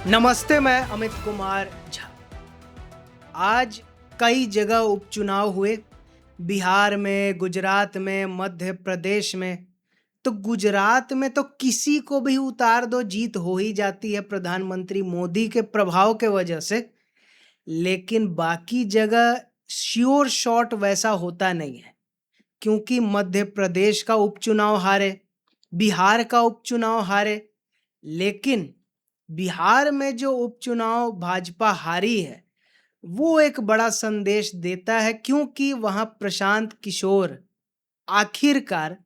नमस्ते, मैं अमित कुमार झा। आज कई जगह उपचुनाव हुए, बिहार में, गुजरात में, मध्य प्रदेश में। तो गुजरात में तो किसी को भी उतार दो, जीत हो ही जाती है प्रधानमंत्री मोदी के प्रभाव के वजह से। लेकिन बाकी जगह श्योर शॉट वैसा होता नहीं है, क्योंकि मध्य प्रदेश का उपचुनाव हारे, बिहार का उपचुनाव हारे। लेकिन बिहार में जो उपचुनाव भाजपा हारी है, वो एक बड़ा संदेश देता है, क्योंकि वहां प्रशांत किशोर आखिरकार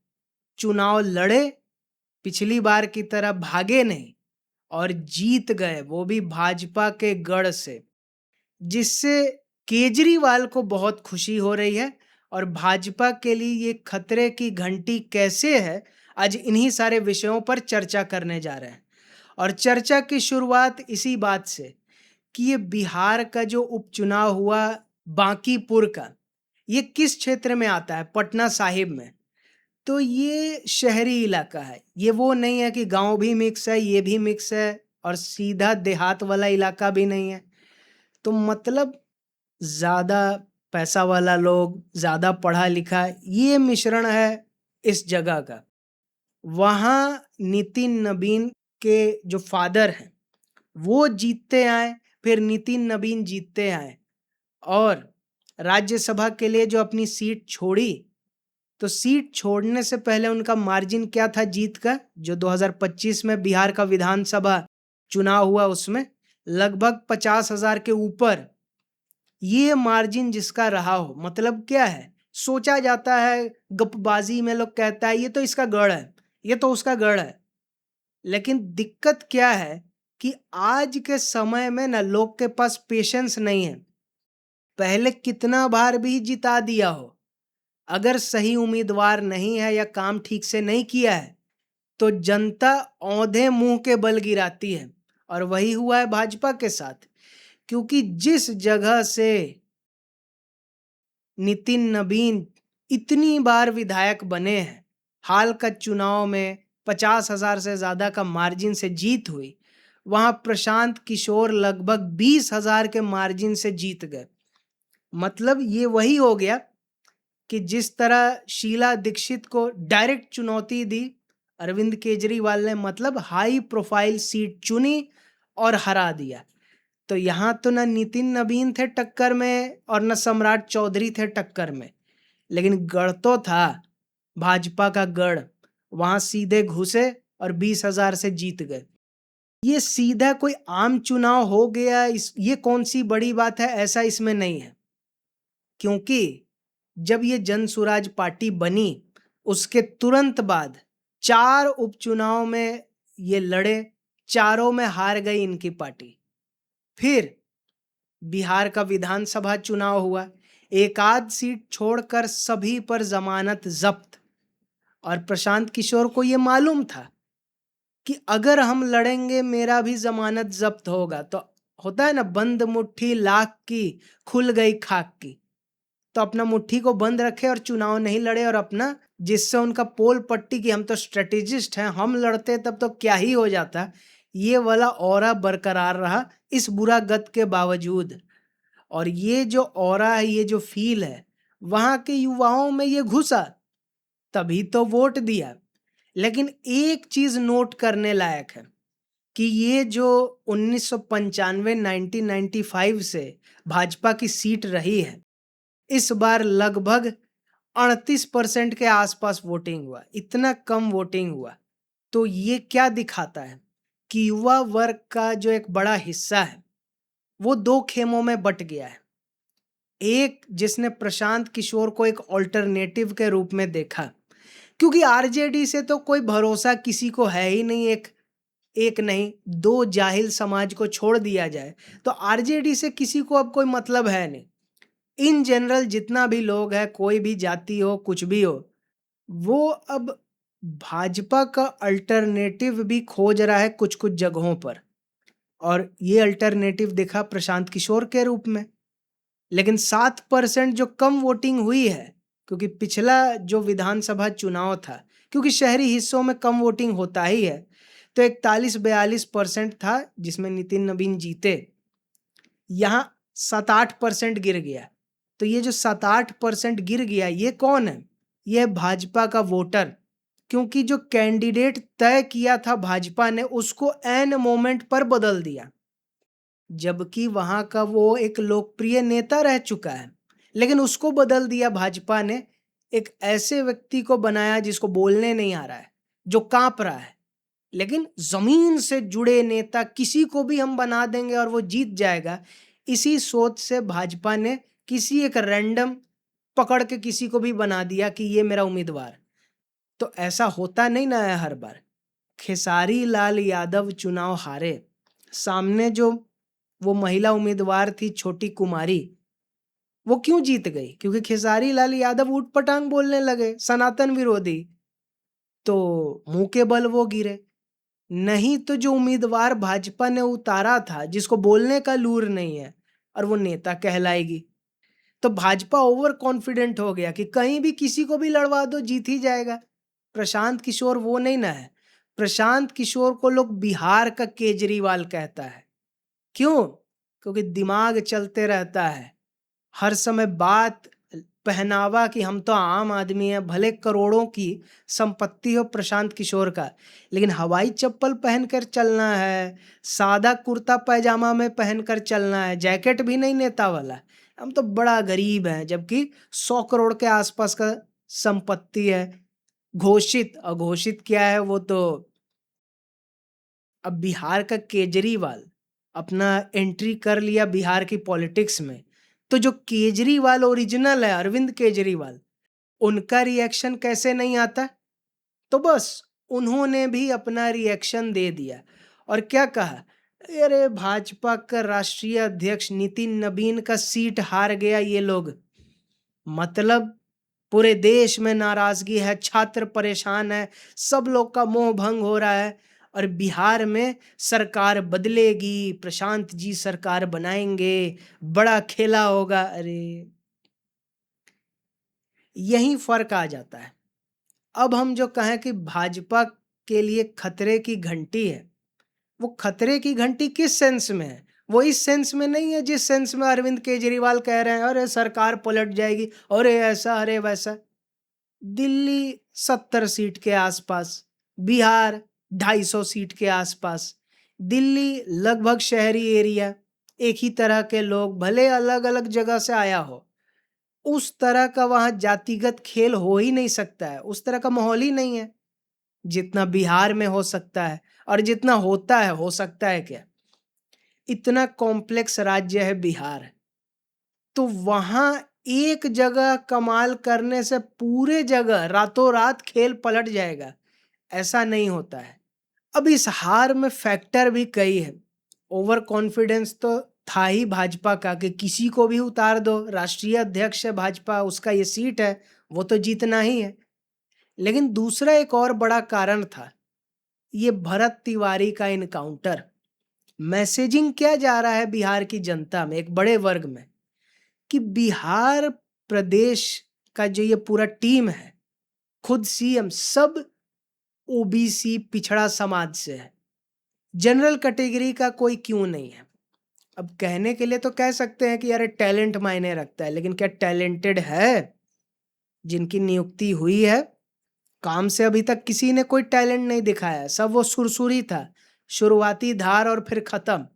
चुनाव लड़े, पिछली बार की तरह भागे नहीं और जीत गए, वो भी भाजपा के गढ़ से, जिससे केजरीवाल को बहुत खुशी हो रही है। और भाजपा के लिए ये खतरे की घंटी कैसे है, आज इन्हीं सारे विषयों पर चर्चा करने जा रहे हैं। और चर्चा की शुरुआत इसी बात से कि ये बिहार का जो उपचुनाव हुआ बांकीपुर का, ये किस क्षेत्र में आता है? पटना साहिब में। तो ये शहरी इलाका है, ये वो नहीं है कि गांव भी मिक्स है, ये भी मिक्स है, और सीधा देहात वाला इलाका भी नहीं है। तो मतलब ज़्यादा पैसा वाला लोग, ज़्यादा पढ़ा लिखा, ये मिश्रण है इस जगह का। वहाँ नितिन नबीन के जो फादर हैं वो जीतते आए, फिर नितिन नबीन जीतते आए, और राज्यसभा के लिए जो अपनी सीट छोड़ी, तो सीट छोड़ने से पहले उनका मार्जिन क्या था जीत का? जो 2025 में बिहार का विधानसभा चुनाव हुआ, उसमें लगभग 50,000 के ऊपर ये मार्जिन जिसका रहा हो, मतलब क्या है? सोचा जाता है, गपबाजी में लोग कहता है ये तो इसका गढ़ है, ये तो उसका गढ़ है। लेकिन दिक्कत क्या है कि आज के समय में ना लोग के पास पेशेंस नहीं है। पहले कितना बार भी जिता दिया हो, अगर सही उम्मीदवार नहीं है या काम ठीक से नहीं किया है, तो जनता औंधे मुंह के बल गिराती है। और वही हुआ है भाजपा के साथ, क्योंकि जिस जगह से नितिन नबीन इतनी बार विधायक बने हैं, हाल का चुनाव में 50,000 से ज्यादा का मार्जिन से जीत हुई, वहां प्रशांत किशोर लगभग 20,000 के मार्जिन से जीत गए। मतलब ये वही हो गया कि जिस तरह शीला दीक्षित को डायरेक्ट चुनौती दी अरविंद केजरीवाल ने, मतलब हाई प्रोफाइल सीट चुनी और हरा दिया। तो यहाँ तो ना नितिन नबीन थे टक्कर में और न सम्राट चौधरी थे टक्कर में, लेकिन गढ़ तो था, भाजपा का गढ़। वहां सीधे घुसे और 20,000 से जीत गए। ये सीधा कोई आम चुनाव हो गया, ये कौन सी बड़ी बात है? ऐसा इसमें नहीं है, क्योंकि जब ये जन सुराज पार्टी बनी, उसके तुरंत बाद 4 उपचुनाव में ये लड़े, चारों में हार गई इनकी पार्टी। फिर बिहार का विधानसभा चुनाव हुआ, एक आध सीट छोड़कर सभी पर जमानत जब्त। और प्रशांत किशोर को ये मालूम था कि अगर हम लड़ेंगे मेरा भी जमानत जब्त होगा। तो होता है ना, बंद मुट्ठी लाख की, खुल गई खाक की। तो अपना मुट्ठी को बंद रखे और चुनाव नहीं लड़े, और अपना जिससे उनका पोल पट्टी की हम तो स्ट्रेटेजिस्ट हैं, हम लड़ते तब तो क्या ही हो जाता, ये वाला ऑरा बरकरार रहा इस बुरा गत के बावजूद। और ये जो ऑरा है, ये जो फील है, वहां के युवाओं में ये घुसा, तभी तो वोट दिया। लेकिन एक चीज नोट करने लायक है कि ये जो 1995 1995 से भाजपा की सीट रही है, इस बार लगभग 38% के आसपास वोटिंग हुआ, इतना कम वोटिंग हुआ। तो ये क्या दिखाता है कि युवा वर्ग का जो एक बड़ा हिस्सा है, वो दो खेमों में बट गया है। एक जिसने प्रशांत किशोर को एक ऑल्टरनेटिव के रूप में देखा, क्योंकि आरजेडी से तो कोई भरोसा किसी को है ही नहीं। एक नहीं, दो जाहिल समाज को छोड़ दिया जाए तो आरजेडी से किसी को अब कोई मतलब है नहीं। इन जनरल जितना भी लोग है, कोई भी जाति हो, कुछ भी हो, वो अब भाजपा का अल्टरनेटिव भी खोज रहा है कुछ कुछ जगहों पर। और ये अल्टरनेटिव दिखा प्रशांत किशोर के रूप में। लेकिन 7% जो कम वोटिंग हुई है, क्योंकि पिछला जो विधानसभा चुनाव था, क्योंकि शहरी हिस्सों में कम वोटिंग होता ही है, तो 41-42% था जिसमें नितिन नवीन जीते। यहाँ 7-8% गिर गया। तो ये जो 7-8% गिर गया, ये कौन है? ये भाजपा का वोटर, क्योंकि जो कैंडिडेट तय किया था भाजपा ने उसको एन मोमेंट पर बदल दिया, जबकि वहां का वो एक लोकप्रिय नेता रह चुका है, लेकिन उसको बदल दिया भाजपा ने। एक ऐसे व्यक्ति को बनाया जिसको बोलने नहीं आ रहा है, जो कांप रहा है, लेकिन जमीन से जुड़े नेता किसी को भी हम बना देंगे और वो जीत जाएगा। इसी सोच से भाजपा ने किसी एक रैंडम पकड़ के किसी को भी बना दिया कि ये मेरा उम्मीदवार। तो ऐसा होता नहीं ना है हर बार। खेसारी लाल यादव चुनाव हारे, सामने जो वो महिला उम्मीदवार थी छोटी कुमारी, वो क्यों जीत गई? क्योंकि खेसारी लाल यादव ऊट पटांग बोलने लगे, सनातन विरोधी, तो मुंह के बल वो गिरे। नहीं तो जो उम्मीदवार भाजपा ने उतारा था, जिसको बोलने का लूर नहीं है, और वो नेता कहलाएगी, तो भाजपा ओवर कॉन्फिडेंट हो गया कि कहीं भी किसी को भी लड़वा दो जीत ही जाएगा। प्रशांत किशोर वो नहीं ना है। प्रशांत किशोर को लोग बिहार का केजरीवाल कहता है। क्यों? क्योंकि दिमाग चलते रहता है हर समय, बात पहनावा कि हम तो आम आदमी हैं, भले करोड़ों की संपत्ति हो प्रशांत किशोर का, लेकिन हवाई चप्पल पहनकर चलना है, सादा कुर्ता पैजामा में पहनकर चलना है, जैकेट भी नहीं नेता वाला। हम तो बड़ा गरीब हैं, जबकि 100 करोड़ के आसपास का संपत्ति है। घोषित अघोषित क्या है वो तो। अब बिहार का केजरीवाल अपना एंट्री कर लिया बिहार की पॉलिटिक्स में, तो जो केजरीवाल ओरिजिनल है, अरविंद केजरीवाल, उनका रिएक्शन कैसे नहीं आता? तो बस उन्होंने भी अपना रिएक्शन दे दिया और क्या कहा, अरे भाजपा का राष्ट्रीय अध्यक्ष नितिन नवीन का सीट हार गया ये लोग, मतलब पूरे देश में नाराजगी है, छात्र परेशान है, सब लोग का मोह भंग हो रहा है, और बिहार में सरकार बदलेगी, प्रशांत जी सरकार बनाएंगे, बड़ा खेला होगा। अरे यही फर्क आ जाता है। अब हम जो कहें कि भाजपा के लिए खतरे की घंटी है, वो खतरे की घंटी किस सेंस में है? वो इस सेंस में नहीं है जिस सेंस में अरविंद केजरीवाल कह रहे हैं अरे सरकार पलट जाएगी, अरे ऐसा अरे वैसा। दिल्ली 70 सीट के आसपास, बिहार 250 सीट के आसपास, दिल्ली लगभग शहरी एरिया, एक ही तरह के लोग, भले अलग अलग जगह से आया हो, उस तरह का वहां जातिगत खेल हो ही नहीं सकता है, उस तरह का माहौल ही नहीं है जितना बिहार में हो सकता है, और जितना होता है हो सकता है क्या? इतना कॉम्प्लेक्स राज्य है बिहार, तो वहां एक जगह कमाल करने से पूरे जगह रातों रात खेल पलट जाएगा, ऐसा नहीं होता है। अब इस हार में फैक्टर भी कई है। ओवर कॉन्फिडेंस तो था ही भाजपा का कि किसी को भी उतार दो, राष्ट्रीय अध्यक्ष है भाजपा, उसका ये सीट है, वो तो जीतना ही है। लेकिन दूसरा एक और बड़ा कारण था, ये भरत तिवारी का इनकाउंटर। मैसेजिंग क्या जा रहा है बिहार की जनता में, एक बड़े वर्ग में, कि बिहार प्रदेश का जो ये पूरा टीम है, खुद सीएम सब ओबीसी पिछड़ा समाज से है, जनरल कैटेगरी का कोई क्यों नहीं है। अब कहने के लिए तो कह सकते हैं कि यार टैलेंट मायने रखता है, लेकिन क्या टैलेंटेड है जिनकी नियुक्ति हुई है? काम से अभी तक किसी ने कोई टैलेंट नहीं दिखाया, सब वो सुरसुरी था, शुरुआती धार और फिर खत्म।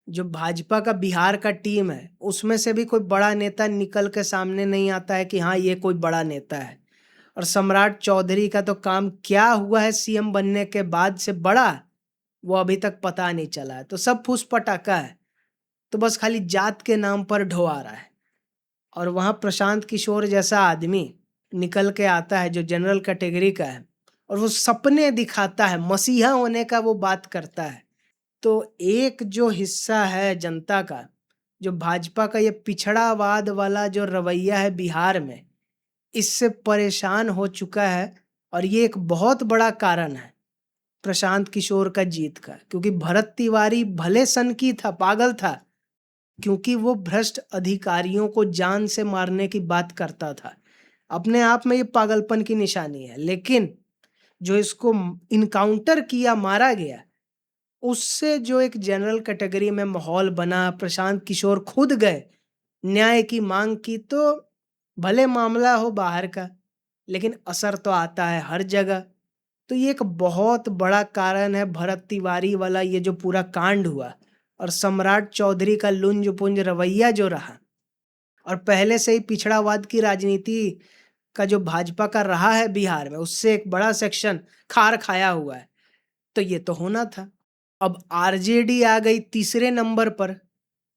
जो भाजपा का बिहार का टीम है उसमें से भी कोई बड़ा नेता निकल के सामने नहीं आता है कि हाँ ये कोई बड़ा नेता है। और सम्राट चौधरी का तो काम क्या हुआ है सीएम बनने के बाद से बड़ा, वो अभी तक पता नहीं चला है, तो सब फूस पटाखा है, तो बस खाली जात के नाम पर ढोआ रहा है। और वहाँ प्रशांत किशोर जैसा आदमी निकल के आता है जो जनरल कैटेगरी का है, और वो सपने दिखाता है, मसीहा होने का वो बात करता है। तो एक जो हिस्सा है जनता का, जो भाजपा का ये पिछड़ावाद वाला जो रवैया है बिहार में, इससे परेशान हो चुका है, और ये एक बहुत बड़ा कारण है प्रशांत किशोर का जीत का। क्योंकि भरत तिवारी भले सनकी था, पागल था, क्योंकि वो भ्रष्ट अधिकारियों को जान से मारने की बात करता था, अपने आप में ये पागलपन की निशानी है, लेकिन जो इसको इनकाउंटर किया, मारा गया, उससे जो एक जनरल कैटेगरी में माहौल बना, प्रशांत किशोर खुद गए, न्याय की मांग की, तो भले मामला हो बाहर का, लेकिन असर तो आता है हर जगह। तो ये एक बहुत बड़ा कारण है भरत तिवारी वाला ये जो पूरा कांड हुआ, और सम्राट चौधरी का लुंज पुंज रवैया जो रहा, और पहले से ही पिछड़ावाद की राजनीति का जो भाजपा का रहा है बिहार में, उससे एक बड़ा सेक्शन खार खाया हुआ है। तो ये तो होना था। अब आरजेडी आ गई तीसरे नंबर पर।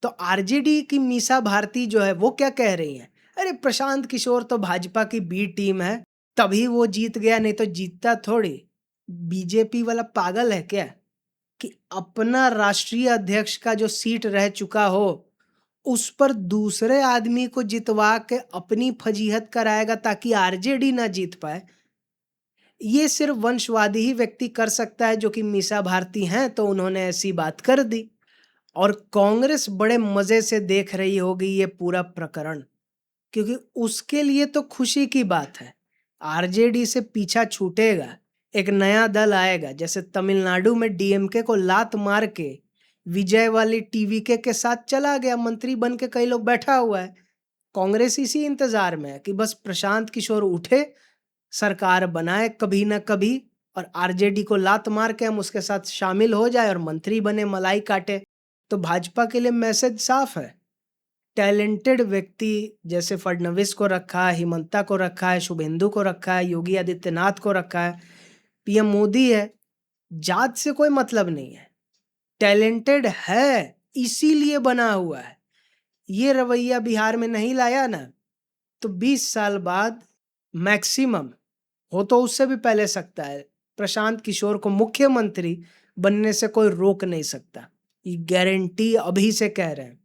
तो आरजेडी की मीसा भारती जो है वो क्या कह रही है, अरे प्रशांत किशोर तो भाजपा की बी टीम है, तभी वो जीत गया, नहीं तो जीतता थोड़ी। बीजेपी वाला पागल है क्या कि अपना राष्ट्रीय अध्यक्ष का जो सीट रह चुका हो उस पर दूसरे आदमी को जितवा के अपनी फजीहत कराएगा ताकि आरजेडी ना जीत पाए। ये सिर्फ वंशवादी ही व्यक्ति कर सकता है, जो कि मीसा भारती हैं, तो उन्होंने ऐसी बात कर दी। और कांग्रेस बड़े मजे से देख रही होगी ये पूरा प्रकरण, क्योंकि उसके लिए तो खुशी की बात है, आरजेडी से पीछा छूटेगा, एक नया दल आएगा। जैसे तमिलनाडु में डीएमके को लात मार के विजय वाली टीवीके के साथ चला गया, मंत्री बन के कई लोग बैठा हुआ है। कांग्रेस इसी इंतजार में है कि बस प्रशांत किशोर उठे, सरकार बनाए कभी ना कभी, और आरजेडी को लात मार के हम उसके साथ शामिल हो जाए और मंत्री बने, मलाई काटे। तो भाजपा के लिए मैसेज साफ है, टैलेंटेड व्यक्ति जैसे फडणवीस को रखा है, हिमंता को रखा है, शुभेंदु को रखा है, योगी आदित्यनाथ को रखा है, पीएम मोदी है, जात से कोई मतलब नहीं है, टैलेंटेड है इसीलिए बना हुआ है। ये रवैया बिहार में नहीं लाया ना, तो 20 साल बाद मैक्सिमम, हो तो उससे भी पहले सकता है, प्रशांत किशोर को मुख्यमंत्री बनने से कोई रोक नहीं सकता। ये गारंटी अभी से कह रहे हैं।